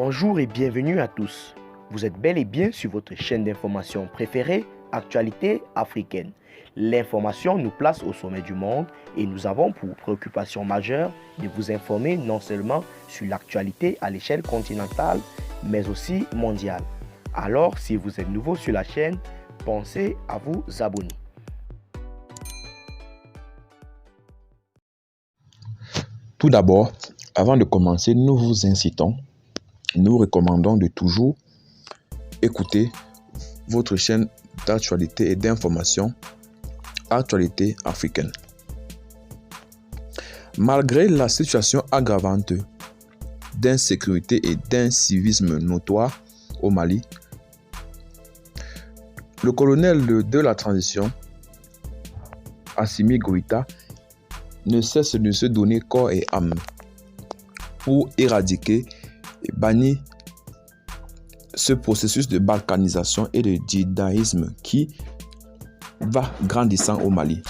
Bonjour et bienvenue à tous. Vous êtes bel et bien sur votre chaîne d'information préférée, Actualité africaine. L'information nous place au sommet du monde et nous avons pour préoccupation majeure de vous informer non seulement sur l'actualité à l'échelle continentale, mais aussi mondiale. Alors, si vous êtes nouveau sur la chaîne, pensez à vous abonner. Tout d'abord, avant de commencer, nous vous recommandons de toujours écouter votre chaîne d'actualité et d'information Actualité africaine. Malgré la situation aggravante d'insécurité et d'incivisme notoire au Mali, le colonel de la transition, Assimi Goïta, ne cesse de se donner corps et âme pour éradiquer et bannir ce processus de balkanisation et de djihadisme qui va grandissant au Mali.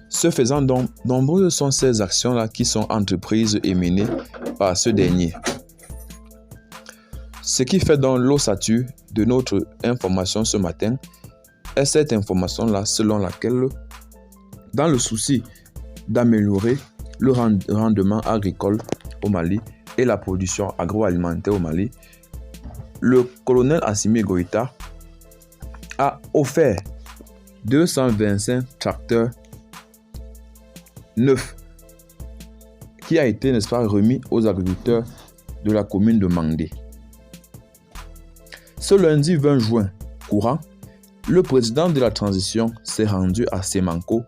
Ce faisant, donc, nombreuses sont ces actions-là qui sont entreprises et menées par ce dernier. Ce qui fait donc l'ossature de notre information ce matin est cette information-là selon laquelle, dans le souci d'améliorer le rendement agricole au Mali et la production agroalimentaire au Mali, le colonel Assimi Goïta a offert 225 tracteurs neufs qui a été, n'est-ce pas, remis aux agriculteurs de la commune de Mandé. Ce lundi 20 juin courant, le président de la transition s'est rendu à Semanko,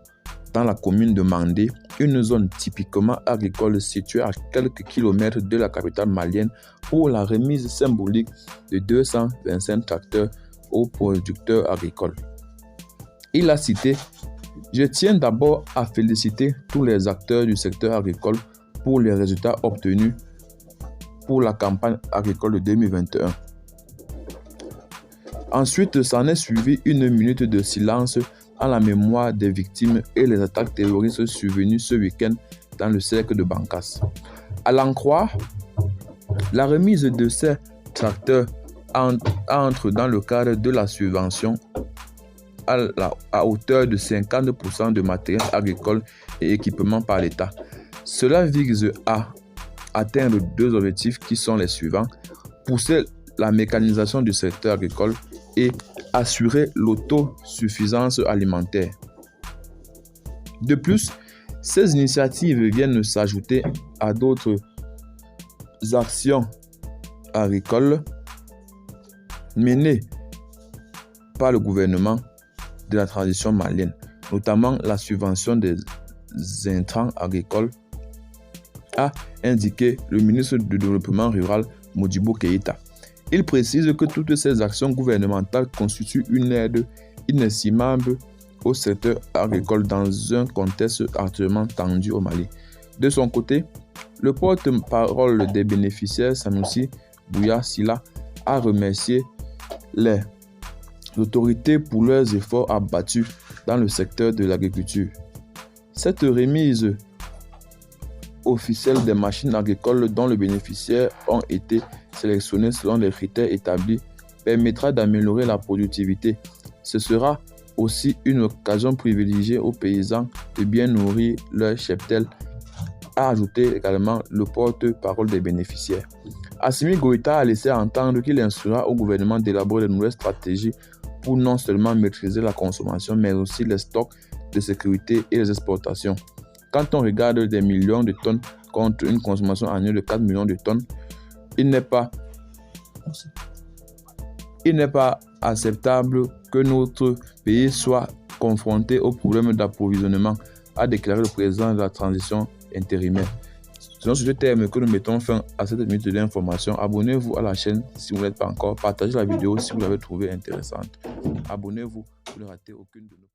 dans la commune de Mandé, une zone typiquement agricole située à quelques kilomètres de la capitale malienne, pour la remise symbolique de 225 tracteurs aux producteurs agricoles. Il a cité: « Je tiens d'abord à féliciter tous les acteurs du secteur agricole pour les résultats obtenus pour la campagne agricole de 2021. » Ensuite, s'en est suivi une minute de silence à la mémoire des victimes et les attaques terroristes survenues ce week-end dans le cercle de Bankas. À l'en croire, la remise de ces tracteurs entre dans le cadre de la subvention à hauteur de 50% de matériel agricole et équipement par l'État. Cela vise à atteindre deux objectifs qui sont les suivants: pousser la mécanisation du secteur agricole et assurer l'autosuffisance alimentaire. De plus, ces initiatives viennent s'ajouter à d'autres actions agricoles menées par le gouvernement de la transition malienne, notamment la subvention des intrants agricoles, a indiqué le ministre du Développement rural Modibo Keïta. Il précise que toutes ces actions gouvernementales constituent une aide inestimable au secteur agricole dans un contexte actuellement tendu au Mali. De son côté, le porte-parole des bénéficiaires, Sanoussi Bouya Silla, a remercié les autorités pour leurs efforts abattus dans le secteur de l'agriculture. Cette remise officielle des machines agricoles dont les bénéficiaires ont été sélectionnés selon les critères établis permettra d'améliorer la productivité. Ce sera aussi une occasion privilégiée aux paysans de bien nourrir leur cheptel, a ajouté également le porte-parole des bénéficiaires. Assimi Goïta a laissé entendre qu'il instruira au gouvernement d'élaborer de nouvelles stratégies pour non seulement maîtriser la consommation, mais aussi les stocks de sécurité et les exportations. Quand on regarde des millions de tonnes contre une consommation annuelle de 4 millions de tonnes, il n'est pas acceptable que notre pays soit confronté au problème d'approvisionnement, a déclaré le président de la transition intérimaire. C'est dans ce terme que nous mettons fin à cette minute d'information. Abonnez-vous à la chaîne si vous n'êtes pas encore. Partagez la vidéo si vous l'avez trouvée intéressante. Abonnez-vous pour ne rater aucune de nos